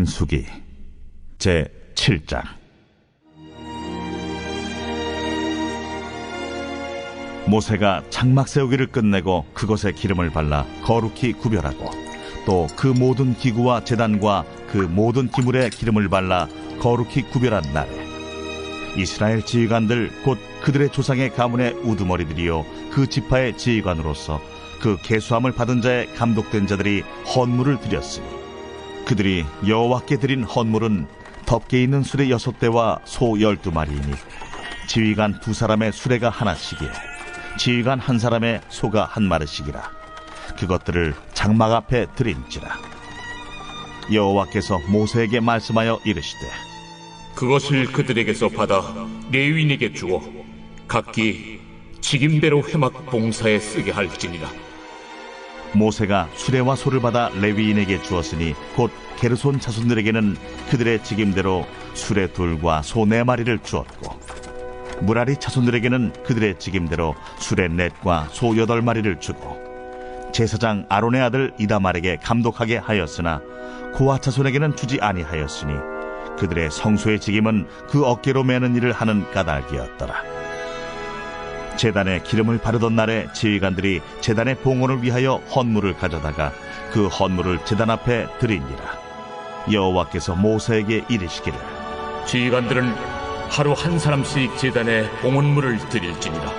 민수기 제7장. 모세가 장막 세우기를 끝내고 그것에 기름을 발라 거룩히 구별하고 또 그 모든 기구와 제단과 그 모든 기물에 기름을 발라 거룩히 구별한 날에 이스라엘 지휘관들 곧 그들의 조상의 가문의 우두머리들이요 그 지파의 지휘관으로서 그 계수함을 받은 자의 감독된 자들이 헌물을 드렸으니 그들이 여호와께 드린 헌물은 덮개 있는 수레 6대와 소 12마리이니 지휘관 2사람의 수레가 하나씩이요 지휘관 1사람의 소가 1마리씩이라. 그것들을 장막 앞에 드린지라. 여호와께서 모세에게 말씀하여 이르시되 그것을 그들에게서 받아 레위인에게 주어 각기 직임대로 회막 봉사에 쓰게 할지니라. 모세가 수레와 소를 받아 레위인에게 주었으니 곧 게르손 자손들에게는 그들의 직임대로 수레 2과 소 4마리를 주었고 무라리 자손들에게는 그들의 직임대로 수레 4과 소 8마리를 주고 제사장 아론의 아들 이다말에게 감독하게 하였으나 고아 자손에게는 주지 아니하였으니 그들의 성소의 직임은 그 어깨로 매는 일을 하는 까닭이었더라. 제단에 기름을 바르던 날에 지휘관들이 제단의 봉헌을 위하여 헌물을 가져다가 그 헌물을 제단 앞에 드리니라. 여호와께서 모세에게 이르시기를 지휘관들은 하루 1사람씩 제단에 봉헌물을 드릴지니라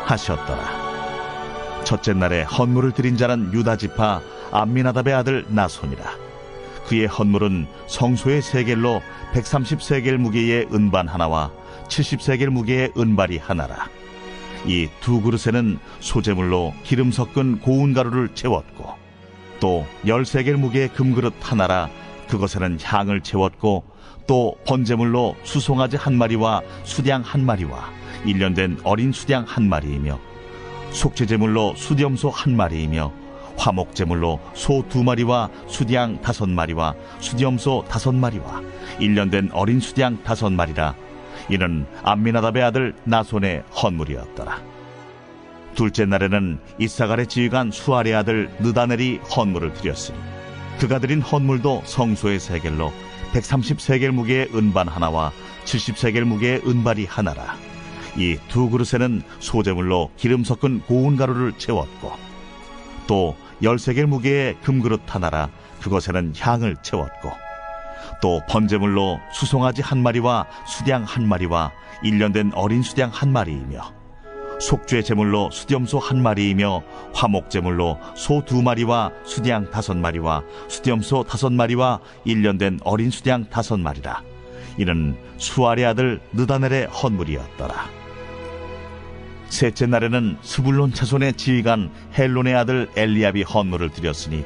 하셨더라. 첫째 날에 헌물을 드린 자는 유다 지파 암미나답의 아들 나손이라. 그의 헌물은 성소의 세겔로 130세겔 무게의 은반 하나와 70세겔 무게의 은발이 하나라. 이 2그릇에는 소재물로 기름 섞은 고운 가루를 채웠고 또 10세겔 무게의 금그릇 하나라. 그것에는 향을 채웠고 또 번제물로 수송아지 1마리와 수량 1마리와 1년 된 어린 수량 1마리이며 속죄제물로 수염소 1마리이며 화목제물로 소 2마리와 수량 5마리와 수염소 5마리와 1년 된 어린 수량 5마리라. 이는 암미나답의 아들 나손의 헌물이었더라. 둘째 날에는 이사갈의 지휘관 수알의 아들 느다넬이 헌물을 드렸으니 그가 드린 헌물도 성소의 세겔로 130세겔 무게의 은반 하나와 70세겔 무게의 은발이 하나라. 이 2그릇에는 소재물로 기름 섞은 고운 가루를 채웠고 또 10세겔 무게의 금그릇 하나라. 그것에는 향을 채웠고 또 번제물로 수송아지 1마리와 수량 1마리와 1년 된 어린 수량 1마리이며 속죄 제물로 수염소 1마리이며 화목제물로 소 2마리와 수량 5마리와 수염소 5마리와 1년 된 어린 수량 5마리라. 이는 수알의 아들 느다넬의 헌물이었더라. 셋째 날에는 스불론 자손의 지휘관 헬론의 아들 엘리압이 헌물을 드렸으니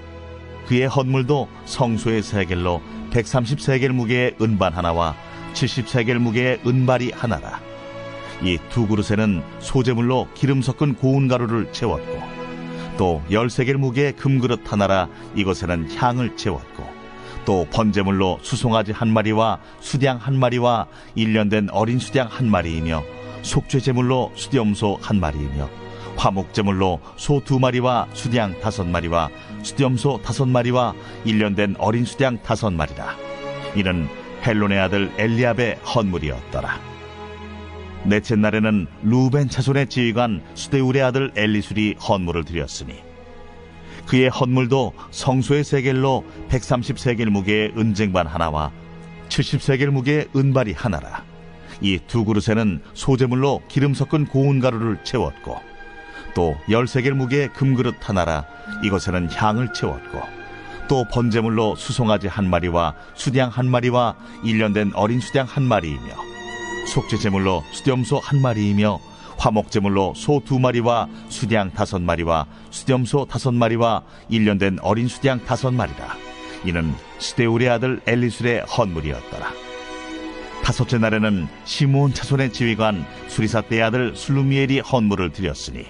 그의 헌물도 성소의 세겔로 130세겔 무게의 은반 하나와 70세겔 무게의 은발이 하나라. 이 2그릇에는 소재물로 기름 섞은 고운 가루를 채웠고 또 10세겔 무게의 금그릇 하나라. 이것에는 향을 채웠고 또 번제물로 수송아지 1마리와 수량 1마리와 1년 된 어린 수량 1마리이며 속죄제물로 수염소 1마리이며 화목제물로 소 2마리와 수량 5마리와 수염소 5마리와 1년 된 어린 수량 5마리라. 이는 헬론의 아들 엘리압의 헌물이었더라. 넷째 날에는 루벤 자손의 지휘관 수데울의 아들 엘리술이 헌물을 드렸으니 그의 헌물도 성소의 세겔로 130세겔 무게의 은쟁반 하나와 70세겔 무게의 은발이 하나라. 이 2그릇에는 소재물로 기름 섞은 고운 가루를 채웠고 또 10세겔 무게의 금그릇 하나라. 이것에는 향을 채웠고 또 번제물로 수송아지 1마리와 수량 1마리와 1년 된 어린 수량 1마리이며 속죄제물로 수염소 1마리이며 화목제물로 소 2마리와 수량 5마리와 수염소 5마리와 1년 된 어린 수량 5마리라. 이는 스데울의 아들 엘리술의 헌물이었더라. 다섯째 날에는 시므온 자손의 지휘관 수리사떼의 아들 슬루미엘이 헌물을 드렸으니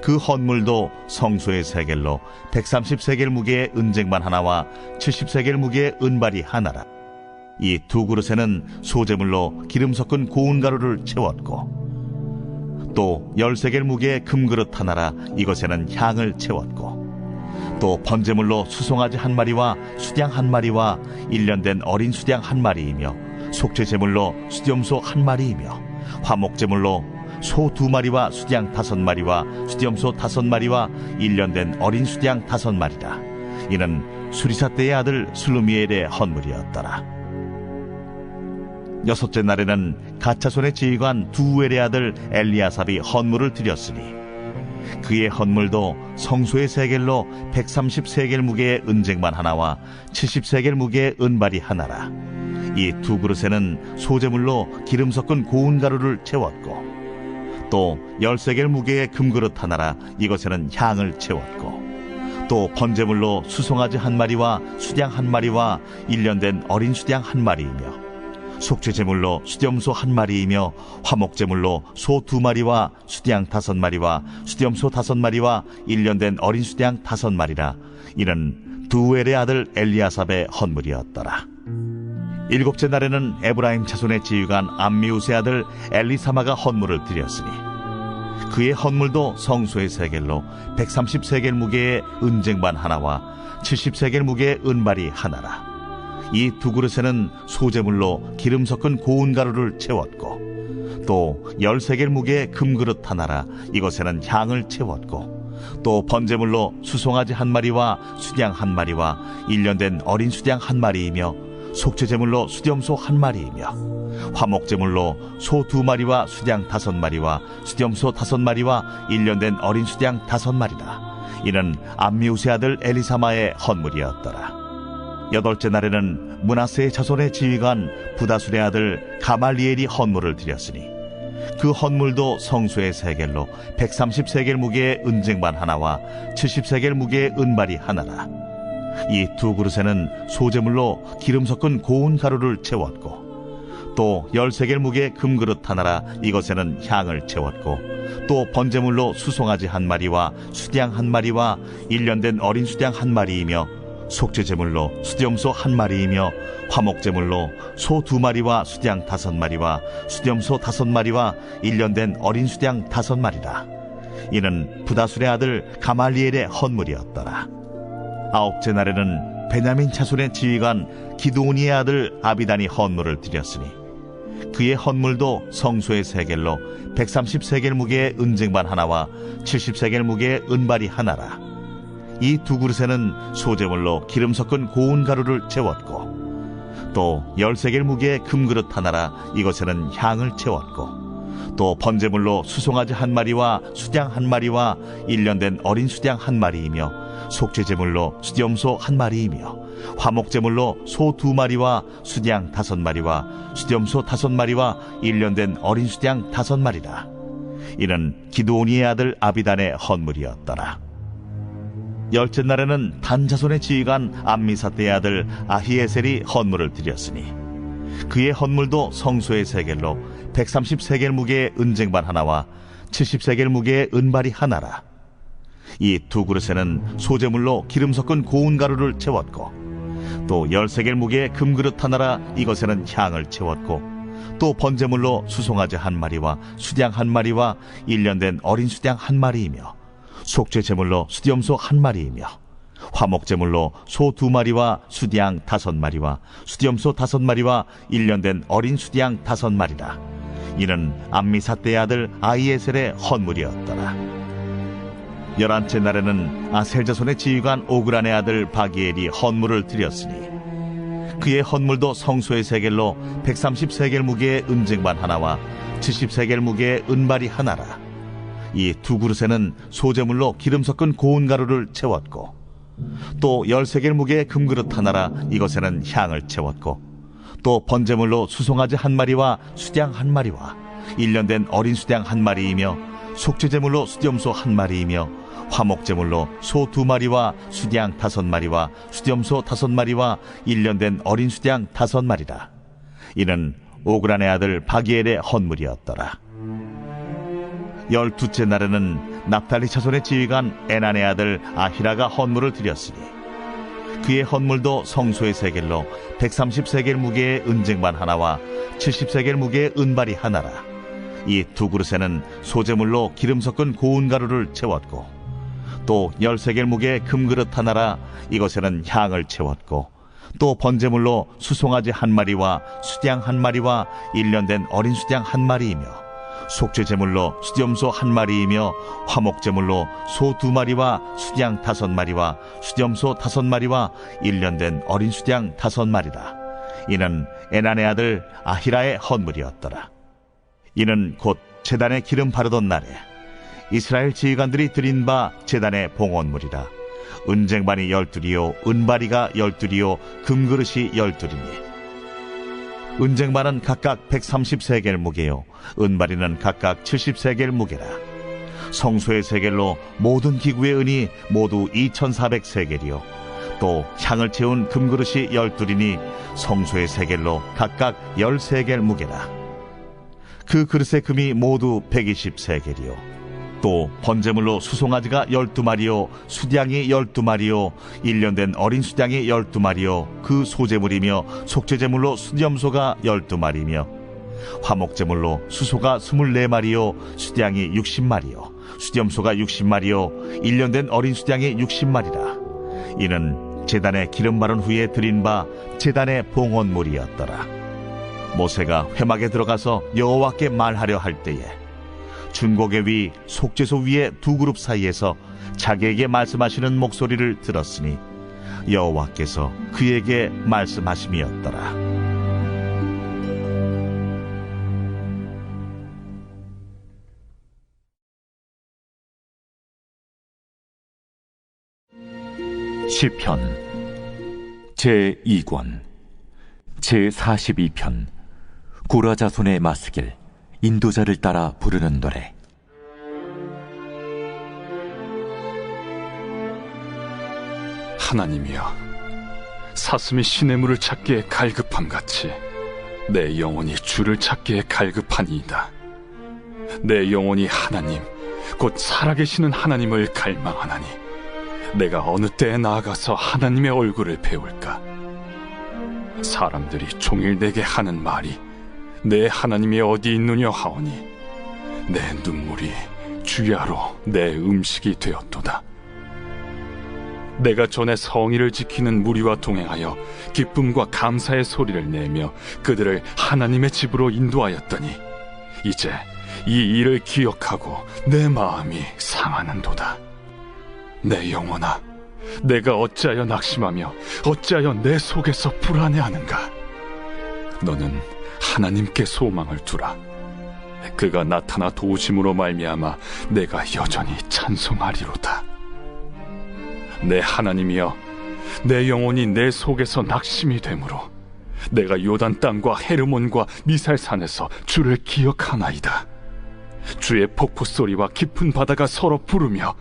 그 헌물도 성소의 세겔로 130세겔 무게의 은쟁반 하나와 70세겔 무게의 은발이 하나라. 이 2그릇에는 소재물로 기름 섞은 고운 가루를 채웠고 또 10세겔 무게의 금그릇 하나라. 이것에는 향을 채웠고 또 번제물로 수송아지 한 마리와 수양 한 마리와 1년 된 어린 수양 한 마리이며 속죄제물로 수염소 한 마리이며 화목제물로 소 2마리와 수양 5마리와 수염소 5마리와 1년 된 어린 수양 5마리라. 이는 수리사 때의 아들 슬루미엘의 헌물이었더라. 여섯째 날에는 가차손의 지휘관 두엘의 아들 엘리아삽이 헌물을 드렸으니 그의 헌물도 성소의 세겔로 130세겔 무게의 은쟁반 하나와 70세겔 무게의 은발이 하나라. 이 2그릇에는 소제물로 기름 섞은 고운 가루를 채웠고 또 10세겔 무게의 금그릇 하나라. 이것에는 향을 채웠고 또 번제물로 수송아지 한 마리와 수양 한 마리와 1년 된 어린 수양 한 마리이며 속죄제물로 수염소 한 마리이며 화목제물로 소 2마리와 수양 5마리와 수염소 5마리와 1년 된 어린 수양 5마리라. 이는 두엘의 아들 엘리아삽의 헌물이었더라. 일곱째 날에는 에브라임 자손의 지휘관 암미우스의 아들 엘리사마가 헌물을 드렸으니 그의 헌물도 성소의 세겔로 130세겔 무게의 은쟁반 하나와 70세겔 무게의 은발이 하나라. 이 2그릇에는 소제물로 기름 섞은 고운 가루를 채웠고 또 10세겔 무게의 금그릇 하나라. 이것에는 향을 채웠고 또 번제물로 수송아지 한 마리와 수양 한 마리와 1년 된 어린 수양 한 마리이며 속죄제물로 수염소 한 마리이며 화목제물로 소 2마리와 수양 5마리와 수염소 5마리와 1년 된 어린 수양 5마리라. 이는 암미우스의 아들 엘리사마의 헌물이었더라. 여덟째 날에는 므낫세의 자손의 지휘관 부다술의 아들 가말리엘이 헌물을 드렸으니 그 헌물도 성소의 세겔로 130세겔 무게의 은쟁반 하나와 70세겔 무게의 은발이 하나라. 이 2그릇에는 소제물로 기름 섞은 고운 가루를 채웠고 또 10세겔 무게의 금그릇 하나라. 이것에는 향을 채웠고 또 번제물로 수송아지 한 마리와 수양 한 마리와 1년 된 어린 수양 한 마리이며 속죄제물로 수염소 한 마리이며 화목제물로 소 2마리와 수양 5마리와 수염소 5마리와 1년 된 어린 수양 5마리라. 이는 부다술의 아들 가말리엘의 헌물이었더라. 아홉째 날에는 베냐민 자손의 지휘관 기드오니의 아들 아비단이 헌물을 드렸으니 그의 헌물도 성소의 세겔로 130세겔 무게의 은쟁반 하나와 70세겔 무게의 은발이 하나라. 이 2그릇에는 소제물로 기름 섞은 고운 가루를 채웠고 또 10세겔 무게의 금그릇 하나라. 이것에는 향을 채웠고 또 번제물로 수송아지 한 마리와 수양 한 마리와 1년 된 어린 수양 한 마리이며 속죄제물로 수염소 한 마리이며 화목제물로 소 2마리와 수양 5마리와 수염소 5마리와 1년 된 어린 수양 5마리라. 이는 기드오니의 아들 아비단의 헌물이었더라. 열째 날에는 단 자손의 지휘관 암미사대의 아들 아히에셀이 헌물을 드렸으니 그의 헌물도 성소의 세겔로 130세겔 무게의 은쟁반 하나와 70세겔 무게의 은발이 하나라. 이 2그릇에는 소제물로 기름 섞은 고운 가루를 채웠고 또 10세겔 무게의 금그릇 하나라. 이것에는 향을 채웠고 또 번제물로 수송아지 한 마리와 수양 한 마리와 1년 된 어린 수양 한 마리이며 속죄제물로 수염소 한 마리이며 화목제물로 소 2마리와 수양 5마리와 수염소 5마리와 1년 된 어린 수양 5마리라. 이는 암미사대의 아들 아히에셀의 헌물이었더라. 11째 날에는 아셀 자손의 지휘관 오그란의 아들 바기엘이 헌물을 드렸으니 그의 헌물도 성소의 세겔로 130세겔 무게의 은쟁반 하나와 70세겔 무게의 은발이 하나라. 이 2그릇에는 소제물로 기름 섞은 고운 가루를 채웠고 또 10세겔 무게의 금그릇 하나라. 이것에는 향을 채웠고 또 번제물로 수송아지 한 마리와 수양 한 마리와 1년 된 어린 수양 한 마리이며 속죄제물로 수염소 한 마리이며 화목제물로 소 2마리와 수양 5마리와 수염소 5마리와 1년 된 어린 수양 5마리라. 이는 오그란의 아들 바기엘의 헌물이었더라. 12째 날에는 납달리 자손의 지휘관 에난의 아들 아히라가 헌물을 드렸으니 그의 헌물도 성소의 세겔로 130세겔 무게의 은쟁반 하나와 70세겔 무게의 은발이 하나라. 이 2그릇에는 소제물로 기름 섞은 고운 가루를 채웠고 또 13겔 무게의 금그릇 하나라 이것에는 향을 채웠고 또 번제물로 수송아지 한 마리와 수양 한 마리와 1년 된 어린 수양 한 마리이며 속죄제물로 수염소 한 마리이며 화목제물로 소 2마리와 수양 5마리와 수염소 5마리와 1년 된 어린 수양 5마리라. 이는 에난의 아들 아히라의 헌물이었더라. 이는 곧 제단에 기름 바르던 날에 이스라엘 지휘관들이 드린 바 제단의 봉헌물이라. 은쟁반이 12리요 은바리가 12리요 금그릇이 12리니 은쟁반은 각각 130세겔 무게요 은바리는 각각 70세겔 무게라. 성소의 세겔로 모든 기구의 은이 모두 2400세겔이요 또 향을 채운 금그릇이 12리니 성소의 세겔로 각각 13겔 무게라. 그 그릇의 금이 모두 120세겔이요 또 번제물로 수송아지가 12마리요 수양이 12마리요 1년 된 어린 수양이 12마리요 그 소제물이며 속죄제물로 수염소가 12마리며 화목제물로 수소가 24마리요 수양이 60마리요 수염소가 60마리요 1년 된 어린 수양이 60마리라. 이는 제단에 기름 바른 후에 드린 바 제단의 봉헌물이었더라. 모세가 회막에 들어가서 여호와께 말하려 할 때에 중고개 위 속죄소 위에 두 그룹 사이에서 자기에게 말씀하시는 목소리를 들었으니 여호와께서 그에게 말씀하심이었더라. 시편 제2권 제42편 고라 자손의 마스길 인도자를 따라 부르는 노래. 하나님이여, 사슴이 시냇물을 찾기에 갈급함같이 내 영혼이 주를 찾기에 갈급하니이다. 내 영혼이 하나님 곧 살아계시는 하나님을 갈망하나니 내가 어느 때에 나아가서 하나님의 얼굴을 배울까? 사람들이 종일 내게 하는 말이 내 하나님이 어디 있느냐 하오니 내 눈물이 주야로 내 음식이 되었도다. 내가 전에 성의를 지키는 무리와 동행하여 기쁨과 감사의 소리를 내며 그들을 하나님의 집으로 인도하였더니 이제 이 일을 기억하고 내 마음이 상하는도다. 내 영혼아, 내가 어찌하여 낙심하며 어찌하여 내 속에서 불안해하는가? 너는 하나님께 소망을 두라. 그가 나타나 도우심으로 말미암아 내가 여전히 찬송하리로다. 내 하나님이여, 내 영혼이 내 속에서 낙심이 되므로 내가 요단 땅과 헤르몬과 미살산에서 주를 기억하나이다. 주의 폭포 소리와 깊은 바다가 서로 부르며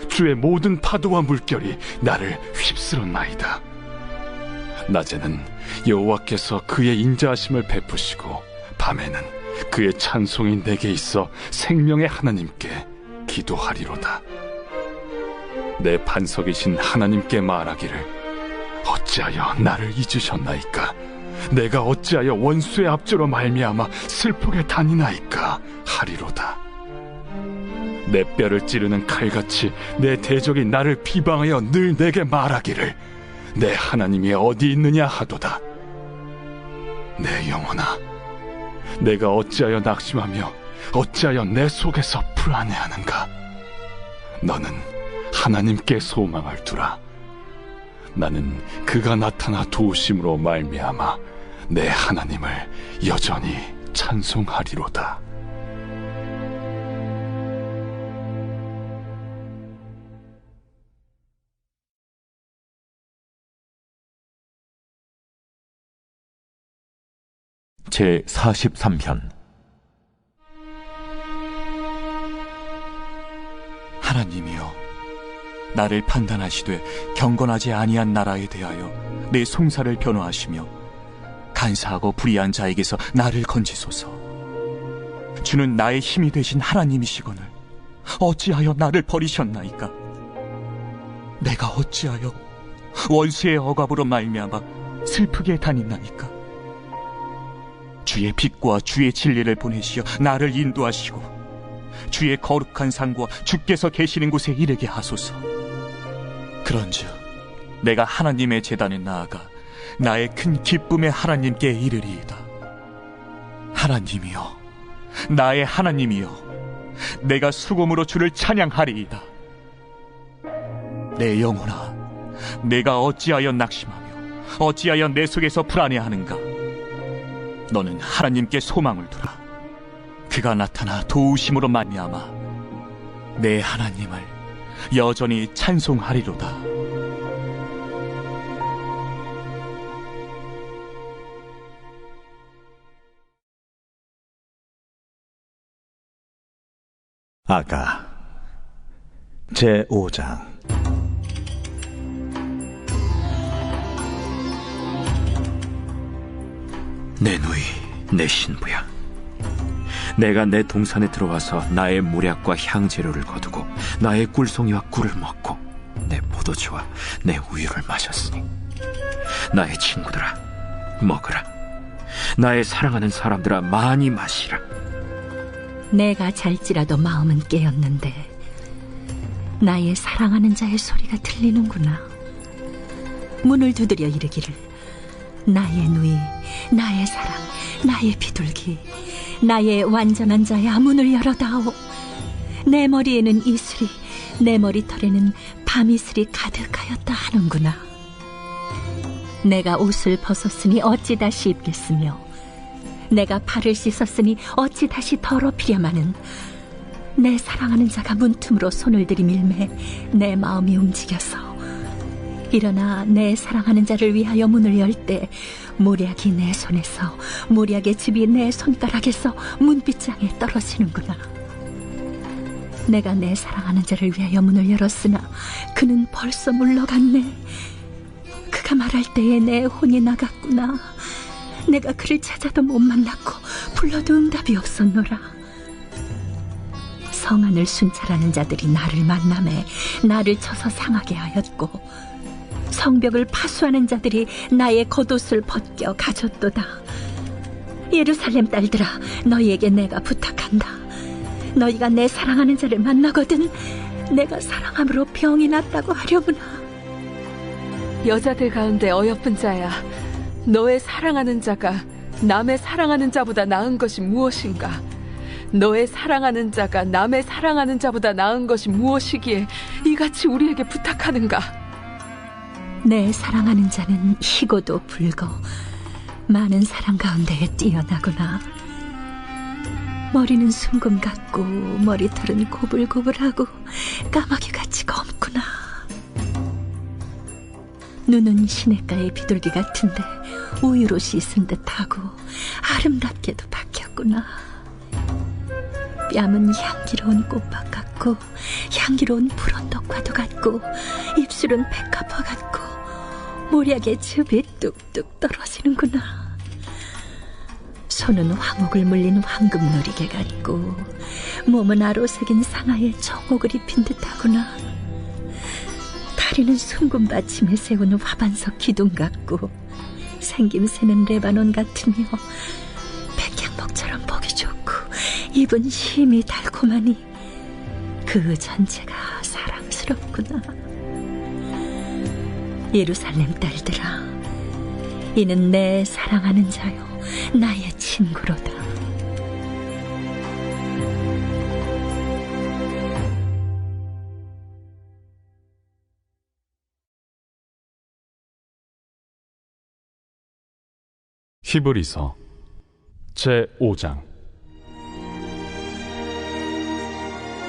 주의 모든 파도와 물결이 나를 휩쓸었나이다. 낮에는 여호와께서 그의 인자하심을 베푸시고 밤에는 그의 찬송이 내게 있어 생명의 하나님께 기도하리로다. 내 반석이신 하나님께 말하기를 어찌하여 나를 잊으셨나이까? 내가 어찌하여 원수의 압제로 말미암아 슬프게 다니나이까? 하리로다. 내 뼈를 찌르는 칼같이 내 대적이 나를 비방하여 늘 내게 말하기를 내 하나님이 어디 있느냐 하도다. 내 영혼아, 내가 어찌하여 낙심하며 어찌하여 내 속에서 불안해하는가? 너는 하나님께 소망을 두라. 나는 그가 나타나 도우심으로 말미암아 내 하나님을 여전히 찬송하리로다. 제43편 하나님이여, 나를 판단하시되 경건하지 아니한 나라에 대하여 내 송사를 변호하시며 간사하고 불의한 자에게서 나를 건지소서. 주는 나의 힘이 되신 하나님이시거늘 어찌하여 나를 버리셨나이까? 내가 어찌하여 원수의 억압으로 말미암아 슬프게 다니나이까? 주의 빛과 주의 진리를 보내시어 나를 인도하시고 주의 거룩한 상과 주께서 계시는 곳에 이르게 하소서. 그런즉 내가 하나님의 제단에 나아가 나의 큰 기쁨의 하나님께 이르리이다. 하나님이여, 나의 하나님이여, 내가 수금으로 주를 찬양하리이다. 내 영혼아, 내가 어찌하여 낙심하며 어찌하여 내 속에서 불안해하는가? 너는 하나님께 소망을 두라. 그가 나타나 도우심으로 말미암아 내 하나님을 여전히 찬송하리로다. 아가 제5장. 내 누이, 내 신부야. 내가 내 동산에 들어와서 나의 모략과 향재료를 거두고 나의 꿀송이와 꿀을 먹고 내 포도주와 내 우유를 마셨으니 나의 친구들아, 먹으라. 나의 사랑하는 사람들아, 많이 마시라. 내가 잘지라도 마음은 깨었는데 나의 사랑하는 자의 소리가 들리는구나. 문을 두드려 이르기를, 나의 누이, 나의 사랑, 나의 비둘기, 나의 완전한 자야, 문을 열어다오. 내 머리에는 이슬이, 내 머리털에는 밤이슬이 가득하였다 하는구나. 내가 옷을 벗었으니 어찌 다시 입겠으며 내가 발을 씻었으니 어찌 다시 더럽히랴마는, 내 사랑하는 자가 문틈으로 손을 들이밀매 내 마음이 움직여서 일어나 내 사랑하는 자를 위하여 문을 열 때 모략이 내 손에서, 모략의 즙이 내 손가락에서 문빗장에 떨어지는구나. 내가 내 사랑하는 자를 위하여 문을 열었으나 그는 벌써 물러갔네. 그가 말할 때에 내 혼이 나갔구나. 내가 그를 찾아도 못 만났고 불러도 응답이 없었노라. 성안을 순찰하는 자들이 나를 만나매 나를 쳐서 상하게 하였고, 성벽을 파수하는 자들이 나의 겉옷을 벗겨 가졌도다. 예루살렘 딸들아, 너희에게 내가 부탁한다. 너희가 내 사랑하는 자를 만나거든 내가 사랑함으로 병이 낫다고 하려구나. 여자들 가운데 어여쁜 자야, 너의 사랑하는 자가 남의 사랑하는 자보다 나은 것이 무엇인가? 너의 사랑하는 자가 남의 사랑하는 자보다 나은 것이 무엇이기에 이같이 우리에게 부탁하는가? 내 사랑하는 자는 희고도 붉어 많은 사람 가운데에 뛰어나구나. 머리는 순금 같고 머리털은 고불고불하고 까마귀같이 검구나. 눈은 시냇가의 비둘기 같은데 우유로 씻은 듯하고 아름답게도 박혔구나. 뺨은 향기로운 꽃밭 같고 향기로운 불언덕과도 같고 입술은 백합화 같고 모략의 즙이 뚝뚝 떨어지는구나. 손은 황옥을 물린 황금 누리개 같고 몸은 아로 새긴 상아의 정옥을 입힌 듯하구나. 다리는 순금 받침에 세운 화반석 기둥 같고 생김새는 레바논 같으며 백향목처럼 보기 좋고 입은 심이 달콤하니 그 전체가 사랑스럽구나. 예루살렘 딸들아, 이는 내 사랑하는 자요 나의 친구로다. 히브리서 제5장.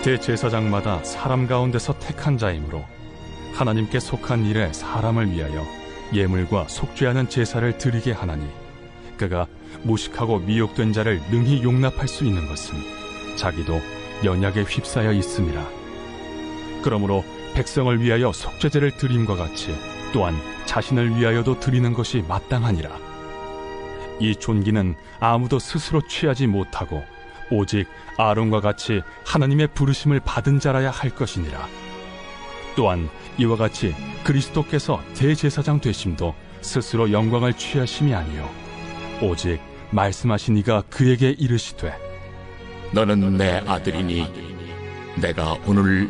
대제사장마다 사람 가운데서 택한 자이므로 하나님께 속한 일에 사람을 위하여 예물과 속죄하는 제사를 드리게 하나니, 그가 무식하고 미혹된 자를 능히 용납할 수 있는 것은 자기도 연약에 휩싸여 있음이라. 그러므로 백성을 위하여 속죄제를 드림과 같이 또한 자신을 위하여도 드리는 것이 마땅하니라. 이 존귀는 아무도 스스로 취하지 못하고 오직 아론과 같이 하나님의 부르심을 받은 자라야 할 것이니라. 또한 이와 같이 그리스도께서 대제사장 되심도 스스로 영광을 취하심이 아니요 오직 말씀하신 이가 그에게 이르시되, 너는 내 아들이니 내가 오늘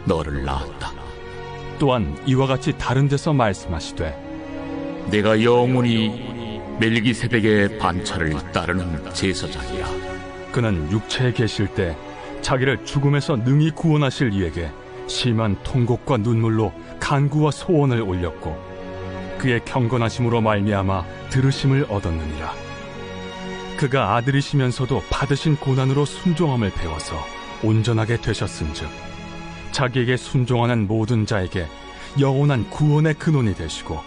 너를 낳았다. 또한 이와 같이 다른 데서 말씀하시되 내가 영원히 멜기세덱의 반차를 따르는 제사장이야. 그는 육체에 계실 때 자기를 죽음에서 능히 구원하실 이에게 심한 통곡과 눈물로 간구와 소원을 올렸고 그의 경건하심으로 말미암아 들으심을 얻었느니라. 그가 아들이시면서도 받으신 고난으로 순종함을 배워서 온전하게 되셨은즉 자기에게 순종하는 모든 자에게 영원한 구원의 근원이 되시고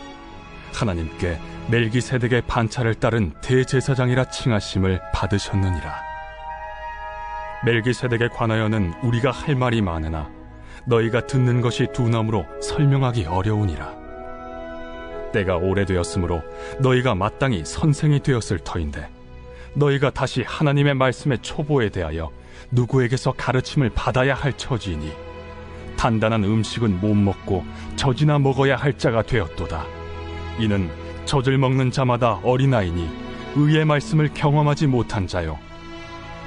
하나님께 멜기세덱의 반차를 따른 대제사장이라 칭하심을 받으셨느니라. 멜기세덱에 관하여는 우리가 할 말이 많으나 너희가 듣는 것이 두나무로 설명하기 어려우니라. 때가 오래되었으므로 너희가 마땅히 선생이 되었을 터인데 너희가 다시 하나님의 말씀의 초보에 대하여 누구에게서 가르침을 받아야 할 처지이니 단단한 음식은 못 먹고 젖이나 먹어야 할 자가 되었도다. 이는 젖을 먹는 자마다 어린아이니 의의 말씀을 경험하지 못한 자요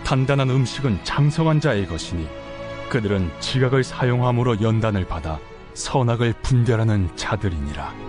단단한 음식은 장성한 자의 것이니 그들은 지각을 사용함으로 연단을 받아 선악을 분별하는 자들이니라.